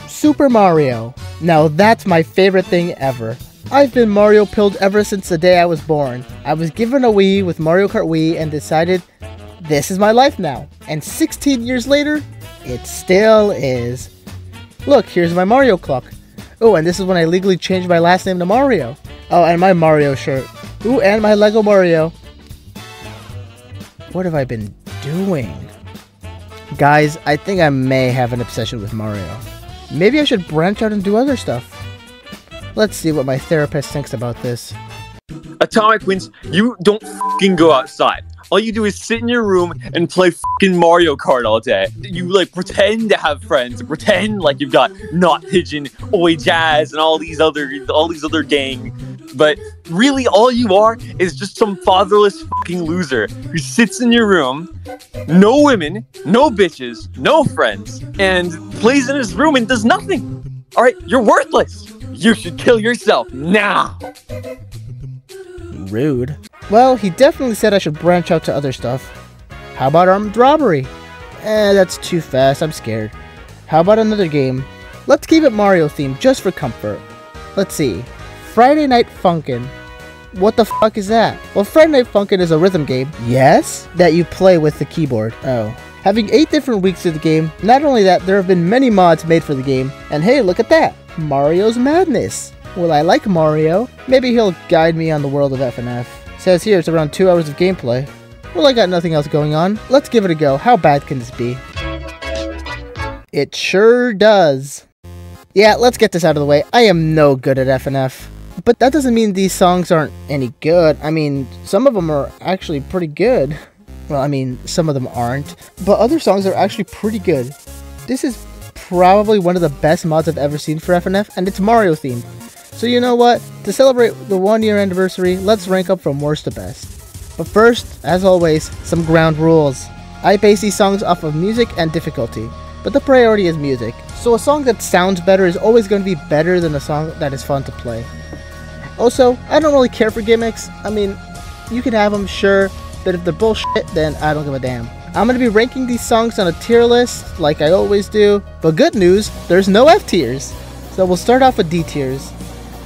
Super Mario. Now that's my favorite thing ever. I've been Mario pilled ever since the day I was born. I was given a Wii with Mario Kart Wii and decided this is my life now. And 16 years later, it still is. Look, here's my Mario clock. Oh, and this is when I legally changed my last name to Mario. Oh, and my Mario shirt. Ooh, and my Lego Mario. What have I been doing? Guys, I think I may have an obsession with Mario. Maybe I should branch out and do other stuff. Let's see what my therapist thinks about this. Atomic Twins, you don't fucking go outside. All you do is sit in your room and play fucking Mario Kart all day. You like pretend to have friends, pretend like you've got Not Pigeon, Oi Jazz, and all these other gang. But really, all you are is just some fatherless fucking loser who sits in your room, no women, no bitches, no friends, and plays in his room and does nothing. All right, you're worthless. You should kill yourself now. Rude. Well, he definitely said I should branch out to other stuff. How about armed robbery? That's too fast. I'm scared. How about another game? Let's keep it Mario themed just for comfort. Let's see. Friday Night Funkin'. What the fuck is that? Well, Friday Night Funkin' is a rhythm game. Yes? That you play with the keyboard. Oh. Having 8 different weeks of the game, not only that, there have been many mods made for the game. And hey, look at that! Mario's Madness. Well, I like Mario. Maybe he'll guide me on the world of FNF. Says here it's around 2 hours of gameplay. Well, I got nothing else going on. Let's give it a go. How bad can this be? It sure does. Yeah, let's get this out of the way. I am no good at FNF. But that doesn't mean these songs aren't any good. I mean, some of them are actually pretty good. Well, I mean, some of them aren't. But other songs are actually pretty good. This is probably one of the best mods I've ever seen for FNF, and it's Mario themed. So you know what? To celebrate the 1-year anniversary, let's rank up from worst to best. But first, as always, some ground rules. I base these songs off of music and difficulty, but the priority is music. So a song that sounds better is always going to be better than a song that is fun to play. Also, I don't really care for gimmicks. I mean, you can have them, sure, but if they're bullshit, then I don't give a damn. I'm going to be ranking these songs on a tier list, like I always do. But good news, there's no F tiers. So we'll start off with D tiers,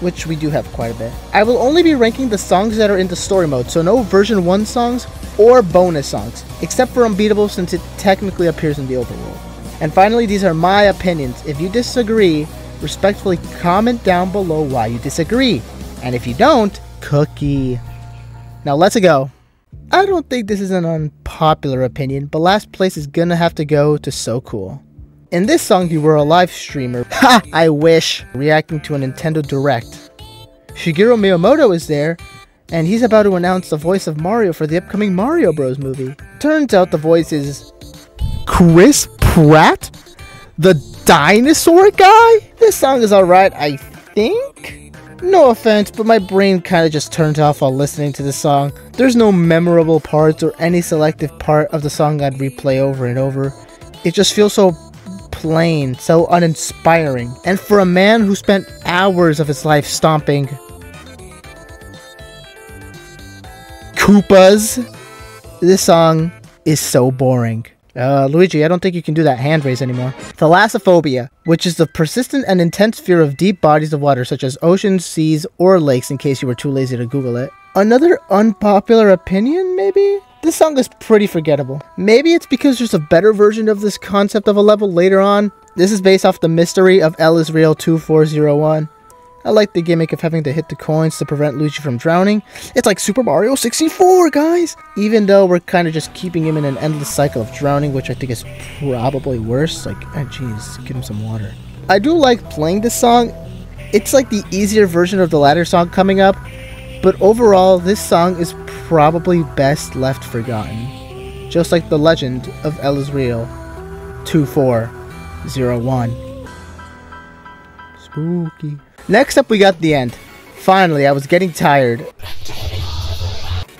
which we do have quite a bit. I will only be ranking the songs that are in the story mode, so no version 1 songs or bonus songs, except for Unbeatable since it technically appears in the overworld. And finally, these are my opinions. If you disagree, respectfully comment down below why you disagree. And if you don't, cookie. Now let's go. I don't think this is an unpopular opinion, but last place is gonna have to go to So Cool. In this song, you were a live streamer. Ha! I wish. Reacting to a Nintendo Direct. Shigeru Miyamoto is there, and he's about to announce the voice of Mario for the upcoming Mario Bros. Movie. Turns out the voice is Chris Pratt? The dinosaur guy? This song is alright, I think? No offense, but my brain kind of just turns off while listening to this song. There's no memorable parts or any selective part of the song I'd replay over and over. It just feels so plain, so uninspiring. And for a man who spent hours of his life stomping Koopas, this song is so boring. Luigi, I don't think you can do that hand raise anymore. Thalassophobia, which is the persistent and intense fear of deep bodies of water such as oceans, seas, or lakes, in case you were too lazy to Google it. Another unpopular opinion, maybe? This song is pretty forgettable. Maybe it's because there's a better version of this concept of a level later on. This is based off the mystery of L is Real 2401. I like the gimmick of having to hit the coins to prevent Luigi from drowning. It's like Super Mario 64, guys! Even though we're kind of just keeping him in an endless cycle of drowning, which I think is probably worse. Like, oh jeez, give him some water. I do like playing this song. It's like the easier version of the latter song coming up, but overall, this song is probably best left forgotten. Just like the legend of El is Real 2401. Spooky. Next up, we got the end. Finally, I was getting tired.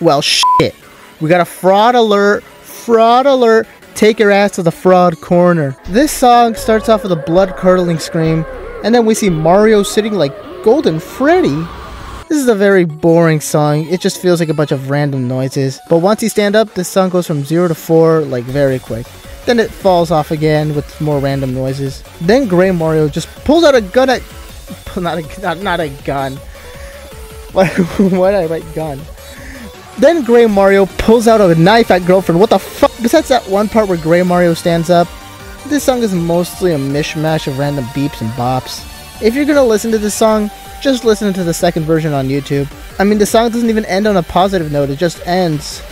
Well, shit. We got a fraud alert. Fraud alert. Take your ass to the fraud corner. This song starts off with a blood-curdling scream, and then we see Mario sitting like Golden Freddy. This is a very boring song. It just feels like a bunch of random noises. But once you stand up, this song goes from 0 to 4, like, very quick. Then it falls off again with more random noises. Then Gray Mario just pulls out a gun at... Not a gun. Why did I write gun? Then Gray Mario pulls out a knife at Girlfriend. What the fuck? Besides that one part where Gray Mario stands up, this song is mostly a mishmash of random beeps and bops. If you're gonna listen to this song, just listen to the second version on YouTube. I mean, the song doesn't even end on a positive note, it just ends.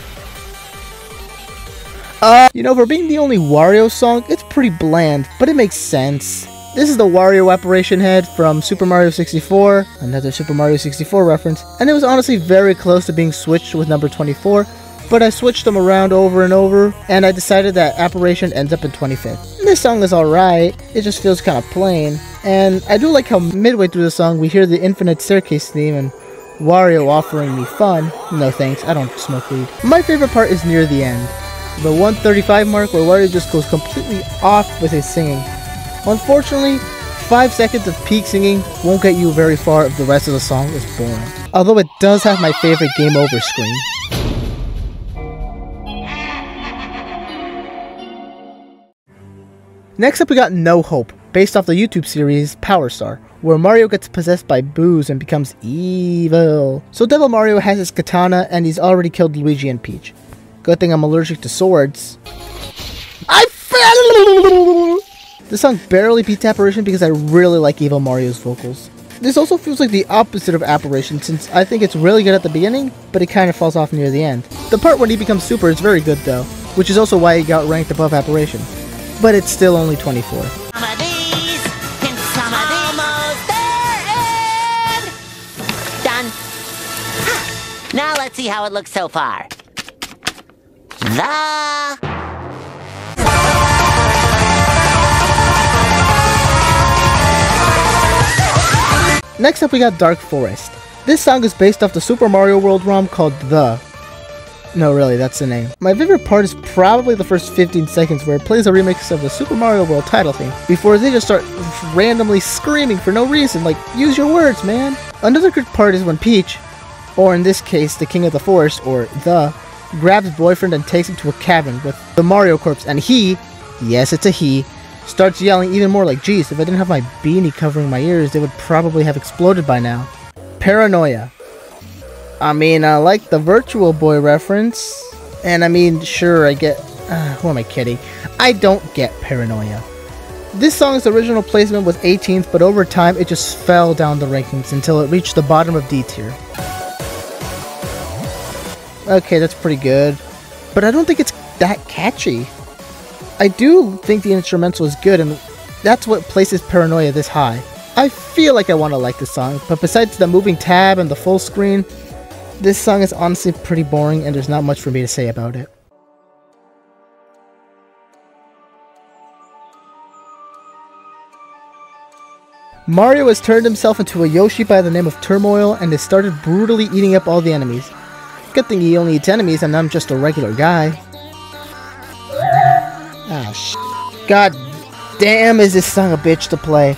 You know, for being the only Wario song, it's pretty bland, but it makes sense. This is the Wario apparition head from Super Mario 64, another Super Mario 64 reference, and it was honestly very close to being switched with number 24, but I switched them around over and over, and I decided that apparition ends up in 25th. This song is alright, it just feels kinda plain, and I do like how midway through the song we hear the Infinite Staircase theme and Wario offering me fun. No thanks, I don't smoke weed. My favorite part is near the end, the 135 mark where Wario just goes completely off with his singing. Unfortunately, 5 seconds of peak singing won't get you very far if the rest of the song is boring. Although it does have my favorite game over screen. Next up we got No Hope, based off the YouTube series Power Star, where Mario gets possessed by booze and becomes evil. So Devil Mario has his katana and he's already killed Luigi and Peach. Good thing I'm allergic to swords. I fell! The song barely beats Apparition because I really like Evil Mario's vocals. This also feels like the opposite of Apparition since I think it's really good at the beginning, but it kind of falls off near the end. The part when he becomes Super is very good though, which is also why he got ranked above Apparition. But it's still only 24. Now let's see how it looks so far. Next up we got Dark Forest. This song is based off the Super Mario World ROM called No, really, that's the name. My favorite part is probably the first 15 seconds where it plays a remix of the Super Mario World title theme, before they just start randomly screaming for no reason, like, use your words, man! Another good part is when Peach, or in this case, the King of the Forest, or grabs Boyfriend and takes him to a cabin with the Mario corpse, and he, yes it's a he, starts yelling even more like, geez, if I didn't have my beanie covering my ears, they would probably have exploded by now. Paranoia. I mean, I like the Virtual Boy reference, and I mean, sure, I get... who am I kidding? I don't get Paranoia. This song's original placement was 18th, but over time, it just fell down the rankings until it reached the bottom of D tier. Okay, that's pretty good, but I don't think it's that catchy. I do think the instrumental is good, and that's what places Paranoia this high. I feel like I want to like this song, but besides the moving tab and the full screen, this song is honestly pretty boring and there's not much for me to say about it. Mario has turned himself into a Yoshi by the name of Turmoil and has started brutally eating up all the enemies. Good thing he only eats enemies and I'm just a regular guy. Ah, God damn, is this song a bitch to play.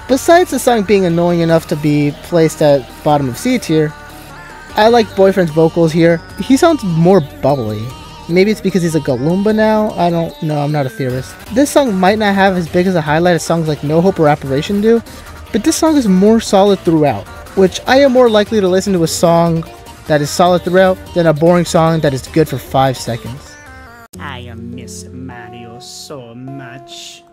Besides the song being annoying enough to be placed at bottom of C tier, I like Boyfriend's vocals here. He sounds more bubbly. Maybe it's because he's a Galumba now? I don't know, I'm not a theorist. This song might not have as big as a highlight as songs like No Hope or Apparition do, but this song is more solid throughout, which I am more likely to listen to a song that is solid throughout than a boring song that is good for 5 seconds. I miss Mario so much.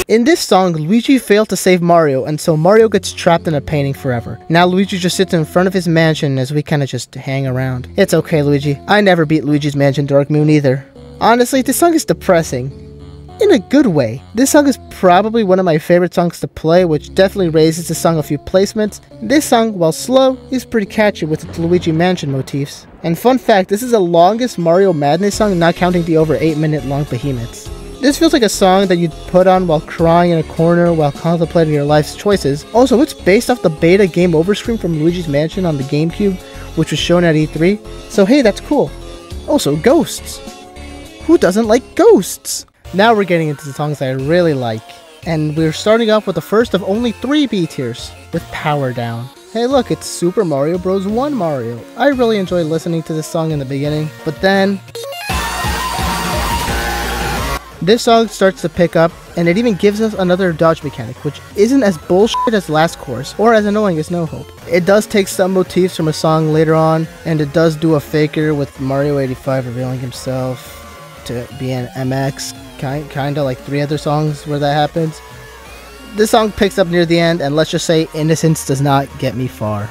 In this song, Luigi failed to save Mario, and so Mario gets trapped in a painting forever. Now Luigi just sits in front of his mansion as we kinda just hang around. It's okay, Luigi. I never beat Luigi's Mansion Dark Moon either. Honestly, this song is depressing. In a good way. This song is probably one of my favorite songs to play, which definitely raises the song a few placements. This song, while slow, is pretty catchy with its Luigi Mansion motifs. And fun fact, this is the longest Mario Madness song, not counting the over 8-minute long behemoths. This feels like a song that you'd put on while crying in a corner while contemplating your life's choices. Also, it's based off the beta game over screen from Luigi's Mansion on the GameCube, which was shown at E3, so hey, that's cool. Also, ghosts. Who doesn't like ghosts? Now we're getting into the songs I really like, and we're starting off with the first of only 3 B tiers, with Power Down. Hey look, it's Super Mario Bros. 1 Mario. I really enjoyed listening to this song in the beginning, but then... This song starts to pick up, and it even gives us another dodge mechanic, which isn't as bullshit as last course, or as annoying as No Hope. It does take some motifs from a song later on, and it does do a faker with Mario 85 revealing himself to be an MX, kinda like 3 other songs where that happens. This song picks up near the end, and let's just say Innocence does not get me far.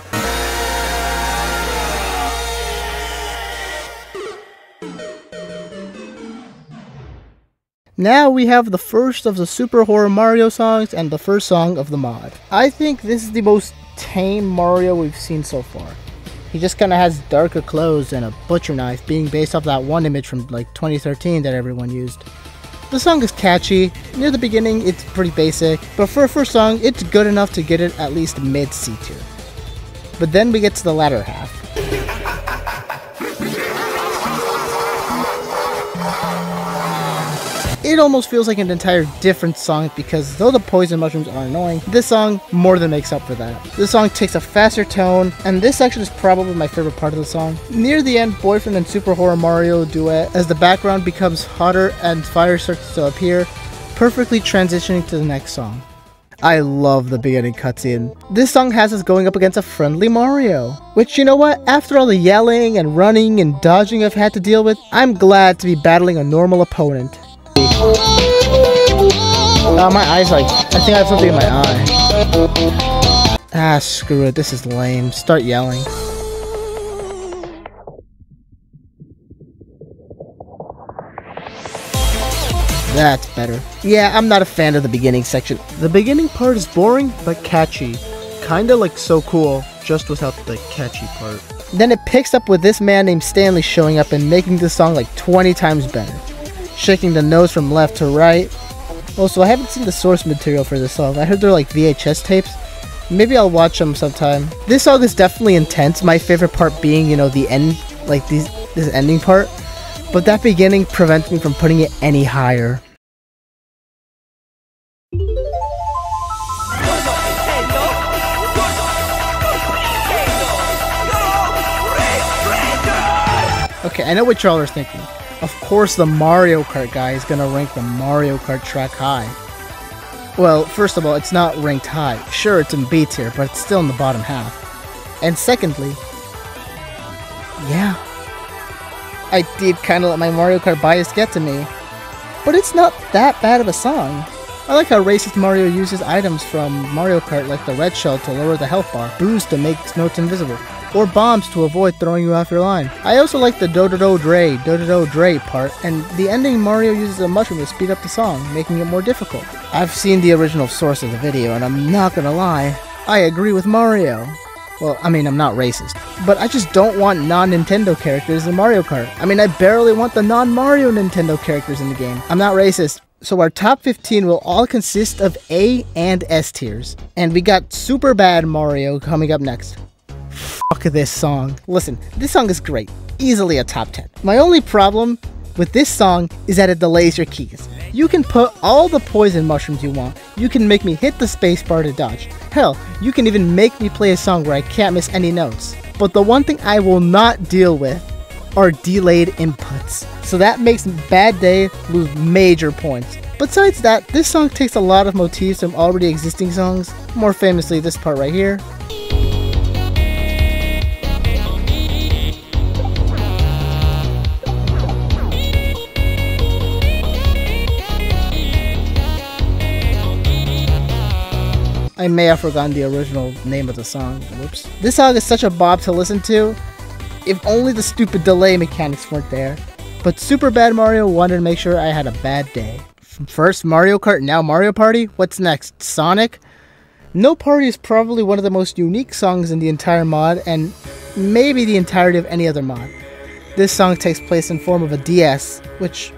Now we have the first of the Super Horror Mario songs and the first song of the mod. I think this is the most tame Mario we've seen so far. He just kinda has darker clothes and a butcher knife, being based off that one image from like 2013 that everyone used. The song is catchy. Near the beginning it's pretty basic, but for a first song it's good enough to get it at least mid C tier. But then we get to the latter half. It almost feels like an entire different song because though the poison mushrooms are annoying, this song more than makes up for that. This song takes a faster tone, and this section is probably my favorite part of the song. Near the end, Boyfriend and Super Horror Mario duet as the background becomes hotter and fire starts to appear, perfectly transitioning to the next song. I love the beginning cutscene. This song has us going up against a friendly Mario. Which, you know what, after all the yelling and running and dodging I've had to deal with, I'm glad to be battling a normal opponent. Oh, my eye's like, I think I have something in my eye. Ah, screw it, this is lame. Start yelling. That's better. Yeah, I'm not a fan of the beginning section. The beginning part is boring, but catchy. Kinda like So Cool, just without the catchy part. Then it picks up with this man named Stanley showing up and making this song like 20 times better. Shaking the nose from left to right. Also, I haven't seen the source material for this song. I heard they're like VHS tapes. Maybe I'll watch them sometime. This song is definitely intense. My favorite part being, you know, the end, like this ending part. But that beginning prevents me from putting it any higher. Okay, I know what y'all are thinking. Of course the Mario Kart guy is gonna rank the Mario Kart track high. Well, first of all, it's not ranked high. Sure, it's in B tier, but it's still in the bottom half. And secondly, yeah, I did kinda let my Mario Kart bias get to me. But it's not that bad of a song. I like how racist Mario uses items from Mario Kart like the red shell to lower the health bar, boost to make notes invisible, or bombs to avoid throwing you off your line. I also like the do-do-do-dre part, and the ending Mario uses a mushroom to speed up the song, making it more difficult. I've seen the original source of the video, and I'm not gonna lie, I agree with Mario. Well, I mean, I'm not racist, but I just don't want non-Nintendo characters in Mario Kart. I mean, I barely want the non-Mario Nintendo characters in the game. I'm not racist. So our top 15 will all consist of A and S tiers. And we got Super Bad Mario coming up next. Fuck this song. Listen, this song is great. Easily a top 10. My only problem with this song is that it delays your keys. You can put all the poison mushrooms you want. You can make me hit the spacebar to dodge. Hell, you can even make me play a song where I can't miss any notes. But the one thing I will not deal with are delayed inputs. So that makes Bad Day lose major points. Besides that, this song takes a lot of motifs from already existing songs. More famously, this part right here. I may have forgotten the original name of the song. Whoops. This song is such a bop to listen to. If only the stupid delay mechanics weren't there. But Super Bad Mario wanted to make sure I had a bad day. First Mario Kart, now Mario Party? What's next? Sonic? No Party is probably one of the most unique songs in the entire mod, and maybe the entirety of any other mod. This song takes place in form of a DS, which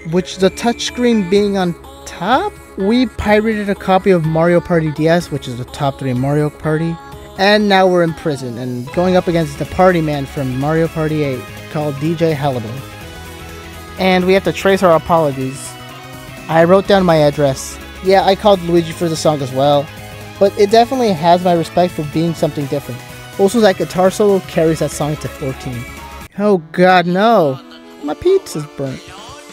the touchscreen being on top? We pirated a copy of Mario Party DS, which is the top 3 Mario Party, and now we're in prison and going up against the party man from Mario Party 8 called DJ Halliburton. And we have to trace our apologies. I wrote down my address. Yeah, I called Luigi for the song as well, but it definitely has my respect for being something different. Also, that guitar solo carries that song to 14. Oh god, no! My pizza's burnt.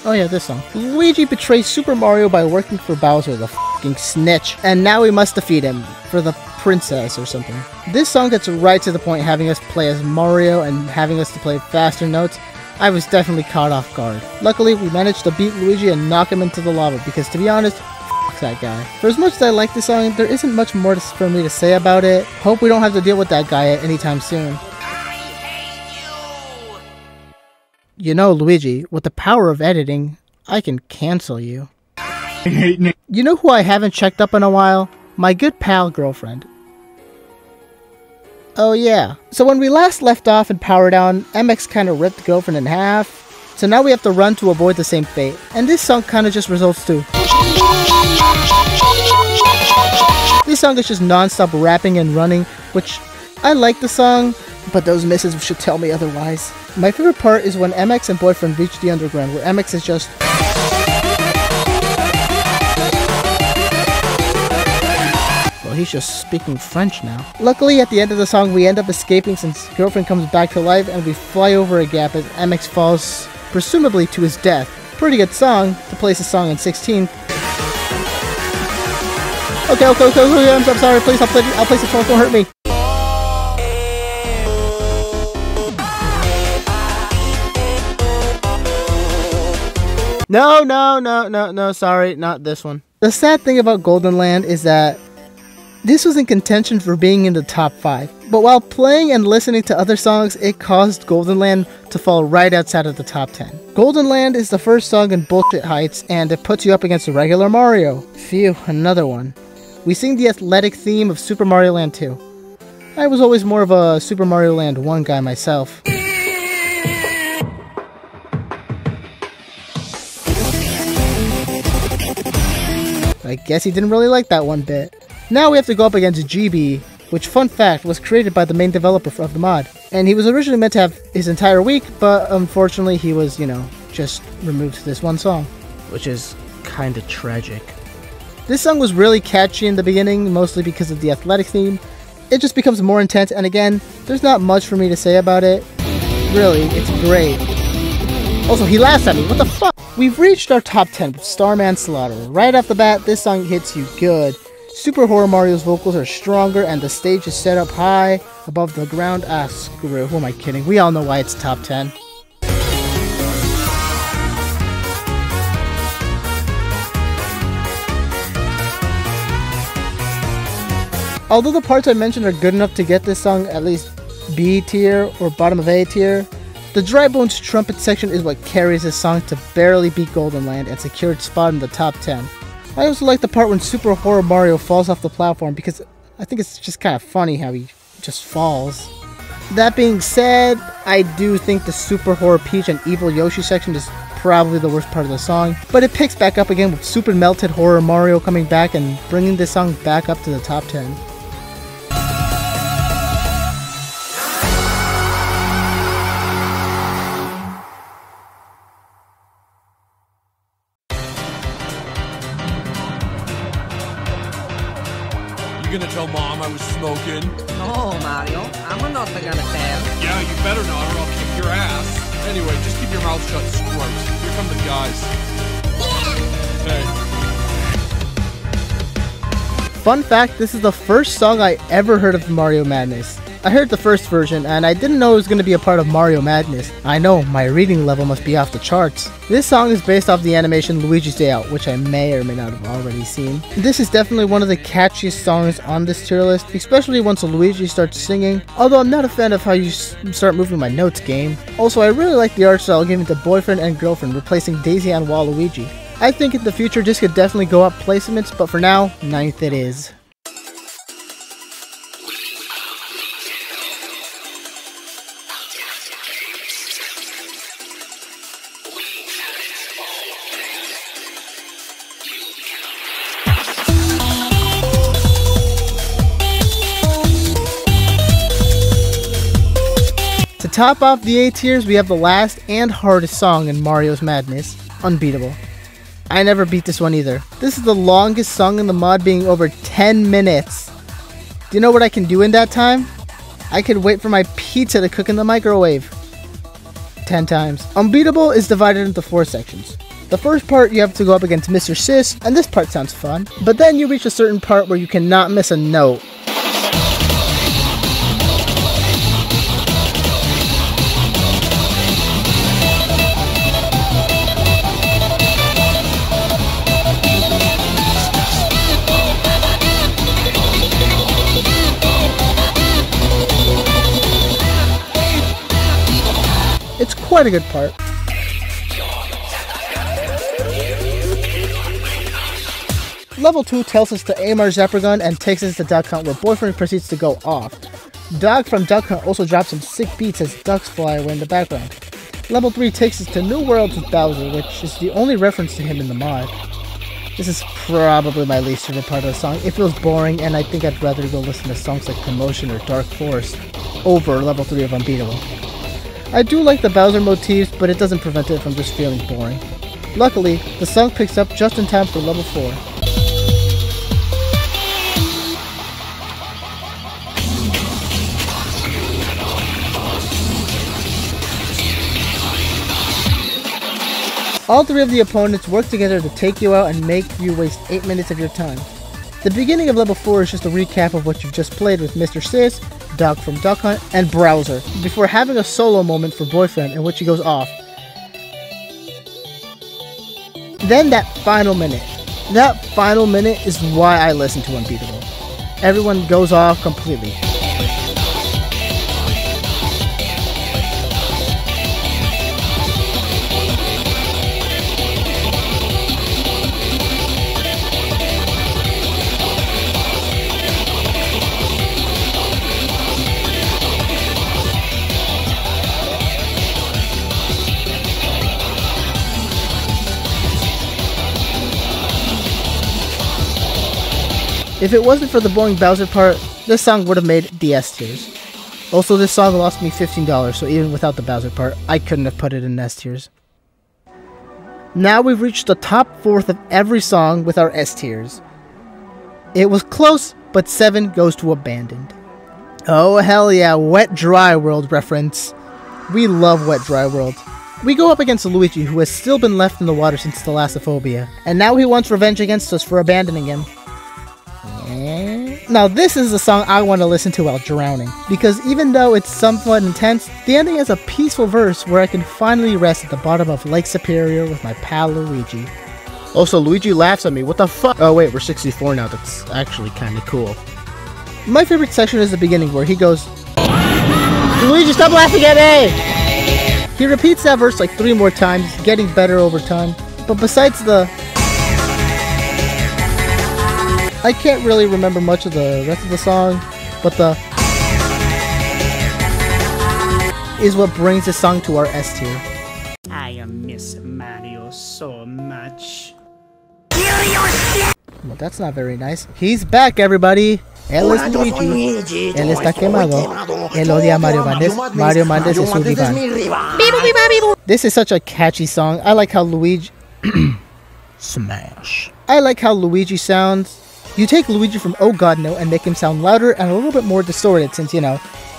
Oh yeah, this song. Luigi betrays Super Mario by working for Bowser, the fucking snitch, and now we must defeat him for the princess or something. This song gets right to the point, having us play as Mario and having us to play faster notes. I was definitely caught off guard. Luckily, we managed to beat Luigi and knock him into the lava because, to be honest, f*** that guy. For as much as I like this song, there isn't much more for me to say about it. Hope we don't have to deal with that guy anytime soon. You know, Luigi, with the power of editing, I can cancel you. You know who I haven't checked up in a while? My good pal girlfriend. Oh yeah. So when we last left off in Power Down, MX kinda ripped girlfriend in half. So now we have to run to avoid the same fate. And this song kinda just results to... This song is just non-stop rapping and running, which I like the song, but those misses should tell me otherwise. My favorite part is when MX and Boyfriend reach the underground, where MX is just... Well, he's just speaking French now. Luckily, at the end of the song, we end up escaping since Girlfriend comes back to life, and we fly over a gap as MX falls, presumably to his death. Pretty good song to place a song in 16th. Okay, I'm sorry, please, I'll place it, don't hurt me. No, sorry, not this one. The sad thing about Golden Land is that this was in contention for being in the top 5, but while playing and listening to other songs, it caused Golden Land to fall right outside of the top 10. Golden Land is the first song in Bullshit Heights, and it puts you up against a regular Mario. Phew, another one. We sing the athletic theme of Super Mario Land 2. I was always more of a Super Mario Land 1 guy myself. I guess he didn't really like that one bit. Now we have to go up against GB, which, fun fact, was created by the main developer of the mod. And he was originally meant to have his entire week, but unfortunately he was, just removed to this one song. Which is kinda tragic. This song was really catchy in the beginning, mostly because of the athletic theme. It just becomes more intense, and again, there's not much for me to say about it. Really, it's great. Also, he laughs at me, what the fuck? We've reached our top 10 with Starman Slaughter. Right off the bat, this song hits you good. Super Horror Mario's vocals are stronger, and the stage is set up high above the ground. Ah, screw, who am I kidding? We all know why it's top 10. Although the parts I mentioned are good enough to get this song at least B tier or bottom of A tier, the Dry Bones trumpet section is what carries this song to barely beat Golden Land and secure its spot in the top 10. I also like the part when Super Horror Mario falls off the platform because I think it's just kind of funny how he just falls. That being said, I do think the Super Horror Peach and Evil Yoshi section is probably the worst part of the song, but it picks back up again with Super Melted Horror Mario coming back and bringing this song back up to the top 10. You gonna tell Mom I was smoking? No, Mario, I'm not gonna tell. Yeah, you better not, or I'll kick your ass. Anyway, just keep your mouth shut, Squirt. Here come the guys. Hey. Fun fact, this is the first song I ever heard of Mario Madness. I heard the first version, and I didn't know it was going to be a part of Mario Madness. I know, my reading level must be off the charts. This song is based off the animation Luigi's Day Out, which I may or may not have already seen. This is definitely one of the catchiest songs on this tier list, especially once Luigi starts singing, although I'm not a fan of how you start moving my notes, game. Also, I really like the art style given to Boyfriend and Girlfriend, replacing Daisy and Waluigi. I think in the future this could definitely go up placements, but for now, 9th it is. To top off the A tiers, we have the last and hardest song in Mario's Madness, Unbeatable. I never beat this one either. This is the longest song in the mod, being over 10 minutes. Do you know what I can do in that time? I could wait for my pizza to cook in the microwave 10 times. Unbeatable is divided into 4 sections. The first part you have to go up against Mr. Sis, and this part sounds fun. But then you reach a certain part where you cannot miss a note. It's quite a good part. Level 2 tells us to aim our Zapper gun and takes us to Duck Hunt, where Boyfriend proceeds to go off. Dog from Duck Hunt also drops some sick beats as ducks fly away in the background. Level 3 takes us to New Worlds with Bowser, which is the only reference to him in the mod. This is probably my least favorite part of the song. It feels boring, and I think I'd rather go listen to songs like Promotion or Dark Forest over Level 3 of Unbeatable. I do like the Bowser motifs, but it doesn't prevent it from just feeling boring. Luckily, the song picks up just in time for Level 4. All three of the opponents work together to take you out and make you waste 8 minutes of your time. The beginning of Level 4 is just a recap of what you've just played with Mr. Sis, Dog from Duck Hunt, and Browser, before having a solo moment for Boyfriend in which he goes off. Then that final minute. That final minute is why I listen to Unbeatable. Everyone goes off completely. If it wasn't for the boring Bowser part, this song would have made the S tiers. Also, this song lost me $15, so even without the Bowser part, I couldn't have put it in S tiers. Now we've reached the top fourth of every song with our S tiers. It was close, but 7 goes to Abandoned. Oh hell yeah, Wet Dry World reference. We love Wet Dry World. We go up against Luigi, who has still been left in the water since Thalassophobia, and now he wants revenge against us for abandoning him. Now this is the song I want to listen to while drowning, because even though it's somewhat intense, the ending has a peaceful verse where I can finally rest at the bottom of Lake Superior with my pal Luigi. Also, Luigi laughs at me, what the fuck? Oh wait, we're 64 now, that's actually kinda cool. My favorite section is the beginning where he goes, Luigi, stop laughing at me! He repeats that verse like 3 more times, getting better over time, but besides the I can't really remember much of the rest of the song, but the is what brings this song to our S tier. I miss Mario so much. Well, that's not very nice. He's back, everybody! Él es Luigi. Él está quemado. Él odia a Mario Bandes. Mario Bandes es su rival. This is such a catchy song. I like how Luigi... Smash. I like how Luigi sounds. You take Luigi from Oh God No and make him sound louder and a little bit more distorted since, you know,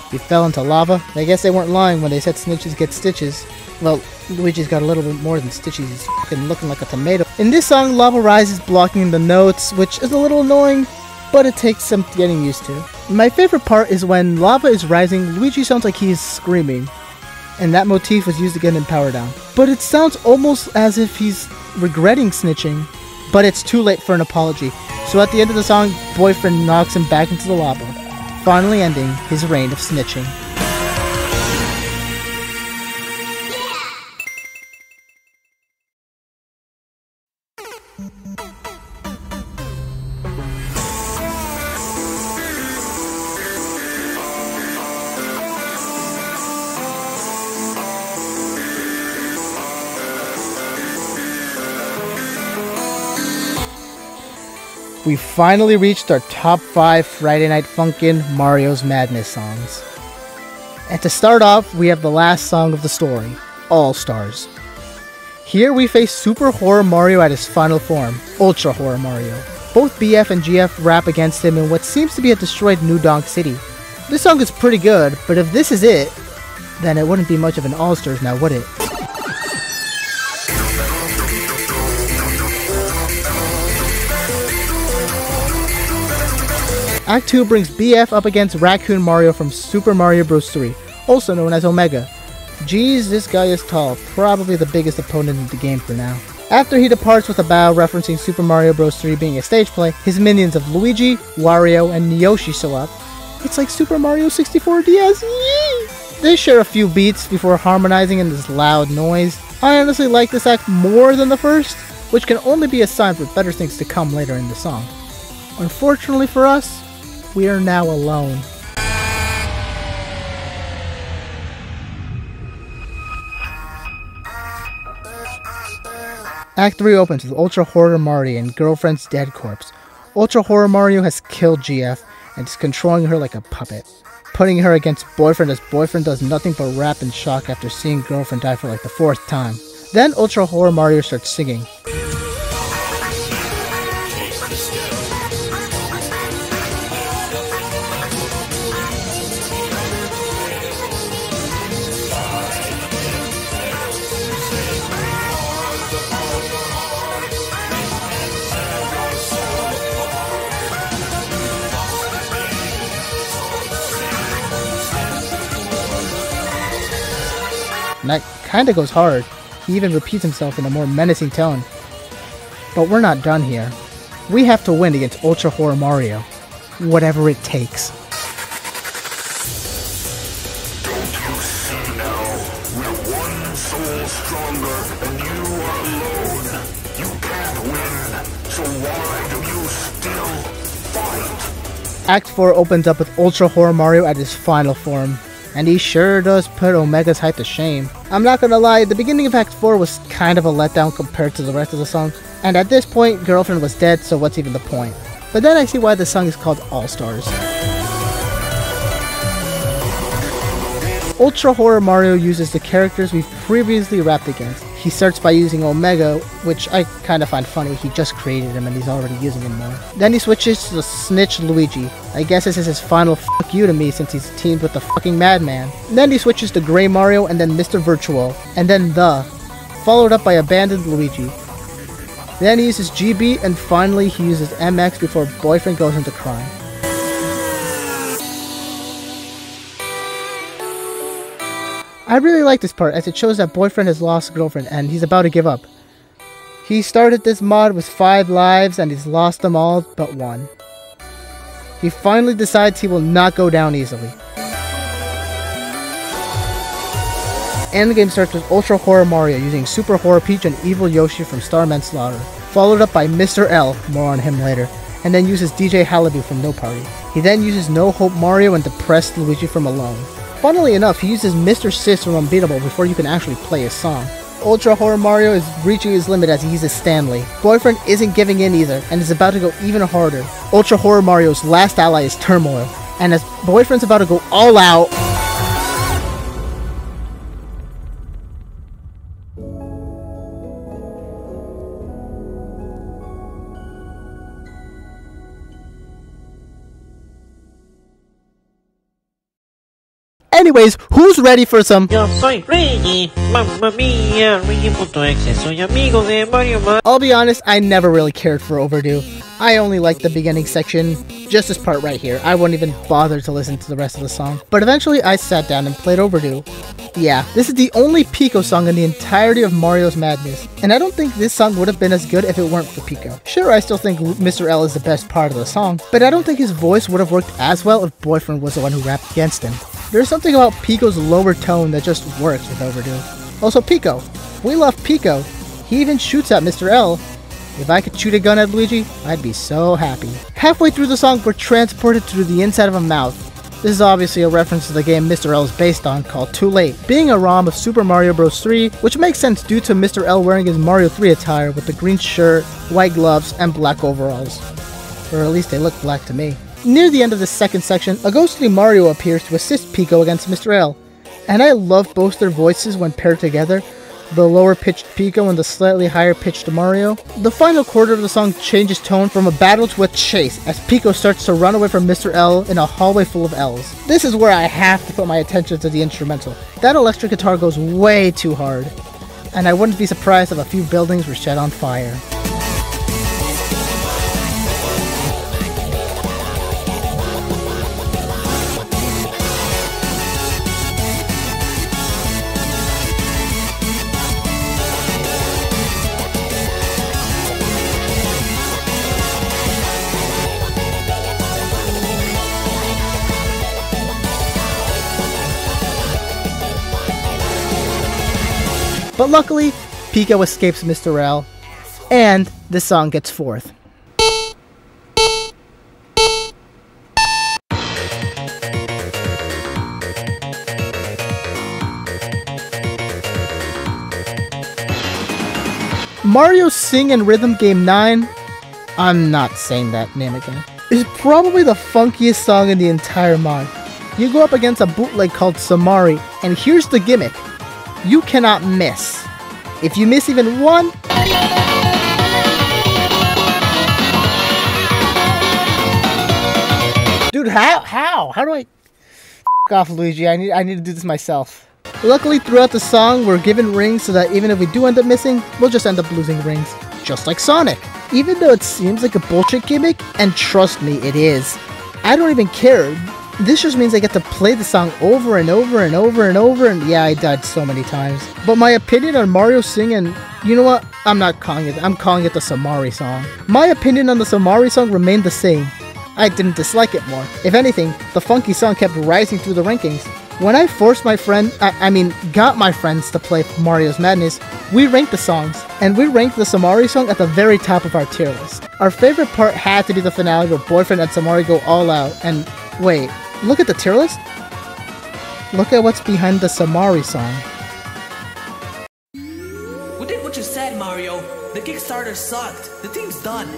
he fell into lava. I guess they weren't lying when they said snitches get stitches. Well, Luigi's got a little bit more than stitches, he's fucking looking like a tomato. In this song, lava rises blocking the notes, which is a little annoying, but it takes some getting used to. My favorite part is when lava is rising, Luigi sounds like he is screaming, and that motif was used again in Power Down. But it sounds almost as if he's regretting snitching, but it's too late for an apology. So at the end of the song, Boyfriend knocks him back into the lava, finally ending his reign of snitching. We finally reached our top 5 Friday Night Funkin' Mario's Madness songs. And to start off, we have the last song of the story, All Stars. Here we face Super Horror Mario at his final form, Ultra Horror Mario. Both BF and GF rap against him in what seems to be a destroyed New Donk City. This song is pretty good, but if this is it, then it wouldn't be much of an All Stars now, would it? Act 2 brings BF up against Raccoon Mario from Super Mario Bros. 3, also known as Omega. Geez, this guy is tall, probably the biggest opponent in the game for now. After he departs with a bow referencing Super Mario Bros. 3 being a stage play, his minions of Luigi, Wario, and Yoshi show up. It's like Super Mario 64 DS, yee! They share a few beats before harmonizing in this loud noise. I honestly like this act more than the first, which can only be a sign for better things to come later in the song. Unfortunately for us, we are now alone. Act 3 opens with Ultra Horror Mario and girlfriend's dead corpse. Ultra Horror Mario has killed GF and is controlling her like a puppet, putting her against boyfriend as boyfriend does nothing but rap in shock after seeing girlfriend die for like the 4th time. Then Ultra Horror Mario starts singing. And that kinda goes hard. He even repeats himself in a more menacing tone. But we're not done here. We have to win against Ultra Horror Mario. Whatever it takes. Don't you see now? We're one soul stronger and you are alone. You can't win, so why do you still fight? Act 4 opens up with Ultra Horror Mario at his final form. And he sure does put Omega's hype to shame. I'm not gonna lie, the beginning of Act 4 was kind of a letdown compared to the rest of the song, and at this point, girlfriend was dead, so what's even the point? But then I see why the song is called All Stars. Ultra Horror Mario uses the characters we've previously rapped against. He starts by using Omega, which I kind of find funny, he just created him and he's already using him more. Then he switches to the Snitch Luigi. I guess this is his final fuck you to me since he's teamed with the fucking Madman. Then he switches to Gray Mario and then Mr. Virtual, and then followed up by Abandoned Luigi. Then he uses GB and finally he uses MX before boyfriend goes into crying. I really like this part as it shows that boyfriend has lost girlfriend and he's about to give up. He started this mod with 5 lives and he's lost them all but 1. He finally decides he will not go down easily. Endgame starts with Ultra Horror Mario using Super Horror Peach and Evil Yoshi from Starman Slaughter, followed up by Mr. L, more on him later, and then uses DJ Halabu from No Party. He then uses No Hope Mario and Depressed Luigi from Alone. Funnily enough, he uses Mr. Sis from Unbeatable before you can actually play his song. Ultra Horror Mario is reaching his limit as he uses Stanley. Boyfriend isn't giving in either, and is about to go even harder. Ultra Horror Mario's last ally is Turmoil, and as Boyfriend's about to go all out, anyways, who's ready for some Yo soy Reggie, mamma mia, Reggie.exe, soy amigo de Mario Man. I'll be honest, I never really cared for Overdue. I only liked the beginning section, just this part right here. I wouldn't even bother to listen to the rest of the song. But eventually I sat down and played Overdue. Yeah, this is the only Pico song in the entirety of Mario's Madness, and I don't think this song would have been as good if it weren't for Pico. Sure, I still think Mr. L is the best part of the song, but I don't think his voice would have worked as well if Boyfriend was the one who rapped against him. There's something about Pico's lower tone that just works with Overdue. Also Pico. We love Pico. He even shoots at Mr. L. If I could shoot a gun at Luigi, I'd be so happy. Halfway through the song, we're transported through the inside of a mouth. This is obviously a reference to the game Mr. L is based on, called Too Late, being a ROM of Super Mario Bros. 3, which makes sense due to Mr. L wearing his Mario 3 attire with the green shirt, white gloves, and black overalls. Or at least they look black to me. Near the end of the second section, a ghostly Mario appears to assist Pico against Mr. L, and I love both their voices when paired together, the lower pitched Pico and the slightly higher pitched Mario. The final quarter of the song changes tone from a battle to a chase as Pico starts to run away from Mr. L in a hallway full of L's. This is where I have to put my attention to the instrumental. That electric guitar goes way too hard, and I wouldn't be surprised if a few buildings were set on fire. But luckily, Pico escapes Mr. L, and this song gets 4th. Mario Sing and Rhythm Game 9, I'm not saying that name again, is probably the funkiest song in the entire mod. You go up against a bootleg called Samari, and here's the gimmick. You cannot miss. If you miss even one, dude, how do I f off, Luigi? I need to do this myself. Luckily, throughout the song, we're given rings so that even if we do end up missing, we'll just end up losing rings. Just like Sonic. Even though it seems like a bullshit gimmick, and trust me, it is, I don't even care. This just means I get to play the song over and over and over and over, and yeah, I died so many times. But my opinion on Mario Sing, and you know what? I'm calling it the Samari song. My opinion on the Samari song remained the same. I didn't dislike it more. If anything, the funky song kept rising through the rankings. When I forced my friend, got my friends to play Mario's Madness, we ranked the songs, and we ranked the Samari song at the very top of our tier list. Our favorite part had to be the finale where Boyfriend and Samari go all out, and wait, look at the tier list? Look at what's behind the Samari song. We did what you said, Mario. The Kickstarter sucked. The thing's done.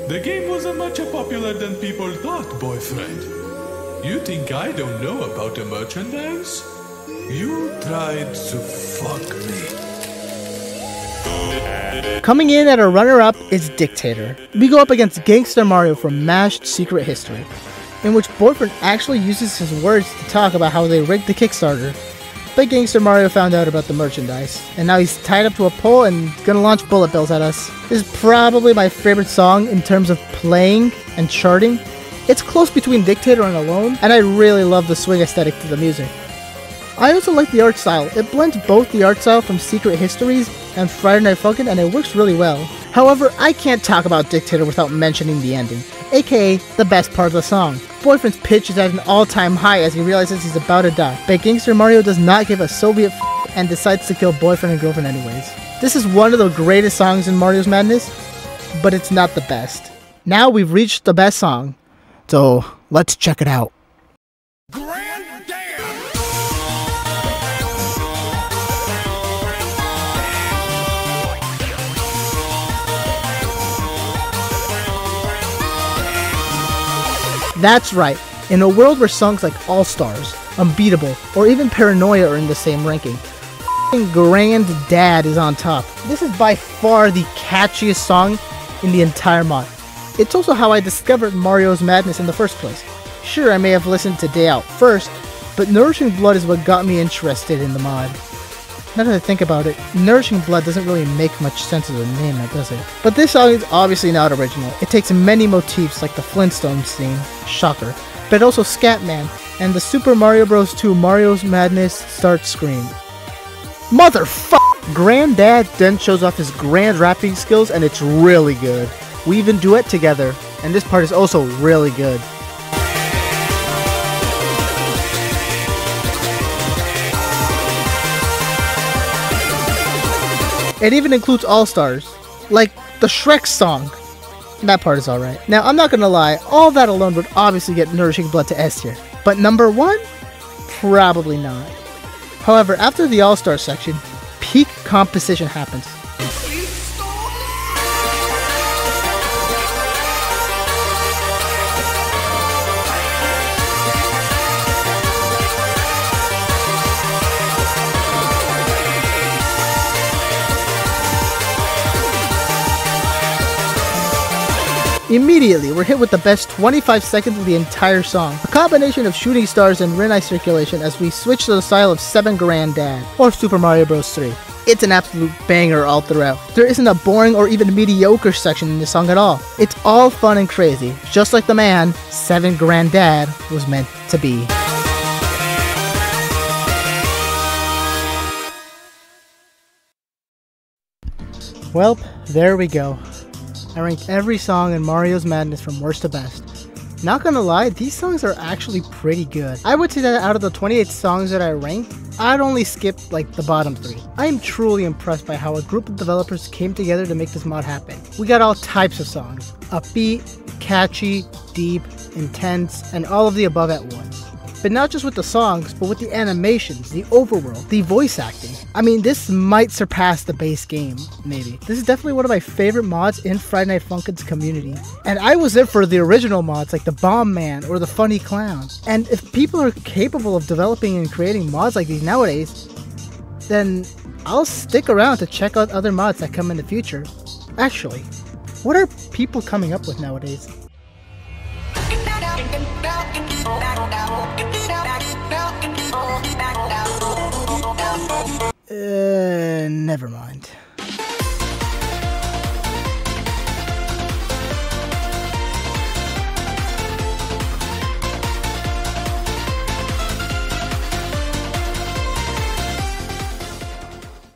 The game wasn't much popular than people thought, Boyfriend. You think I don't know about the merchandise? You tried to fuck me. Coming in at a runner-up is Dictator. We go up against Gangster Mario from Mashed Secret History, in which Boyfriend actually uses his words to talk about how they rigged the Kickstarter. But Gangster Mario found out about the merchandise, and now he's tied up to a pole and gonna launch bullet bills at us. This is probably my favorite song in terms of playing and charting. It's close between Dictator and Alone, and I really love the swing aesthetic to the music. I also like the art style. It blends both the art style from Secret Histories and Friday Night Funkin', and it works really well. However, I can't talk about Dictator without mentioning the ending, aka the best part of the song. Boyfriend's pitch is at an all-time high as he realizes he's about to die, but Gangster Mario does not give a Soviet f and decides to kill Boyfriend and Girlfriend anyways. This is one of the greatest songs in Mario's Madness, but it's not the best. Now we've reached the best song, so let's check it out. That's right, in a world where songs like All Stars, Unbeatable, or even Paranoia are in the same ranking, f***ing Granddad is on top. This is by far the catchiest song in the entire mod. It's also how I discovered Mario's Madness in the first place. Sure, I may have listened to Day Out first, but Nourishing Blood is what got me interested in the mod. Now that I think about it, Nourishing Blood doesn't really make much sense as a name, does it? But this song is obviously not original. It takes many motifs like the Flintstones theme, shocker, but also Scatman, and the Super Mario Bros. 2 Mario's Madness Start Screen. Motherfuck! Granddad then shows off his grand rapping skills, and it's really good. We even duet together, and this part is also really good. It even includes All-Stars, like the Shrek song. That part is alright. Now, I'm not gonna lie, all that alone would obviously get Nourishing Blood to S tier. But number 1? Probably not. However, after the All-Star section, peak composition happens. Immediately, we're hit with the best 25 seconds of the entire song. A combination of shooting stars and Rin Eye circulation as we switch to the style of 7 Granddad, or Super Mario Bros. 3. It's an absolute banger all throughout. There isn't a boring or even mediocre section in this song at all. It's all fun and crazy, just like the man 7 Granddad was meant to be. Well, there we go. I ranked every song in Mario's Madness from worst to best. Not gonna lie, these songs are actually pretty good. I would say that out of the 28 songs that I ranked, I'd only skip like the bottom 3. I am truly impressed by how a group of developers came together to make this mod happen. We got all types of songs, upbeat, catchy, deep, intense, and all of the above at once. But not just with the songs, but with the animations, the overworld, the voice acting. I mean, this might surpass the base game, maybe. This is definitely one of my favorite mods in Friday Night Funkin's community. And I was there for the original mods like the Bomb Man or the Funny Clown. And if people are capable of developing and creating mods like these nowadays, then I'll stick around to check out other mods that come in the future. Actually, what are people coming up with nowadays? Never mind.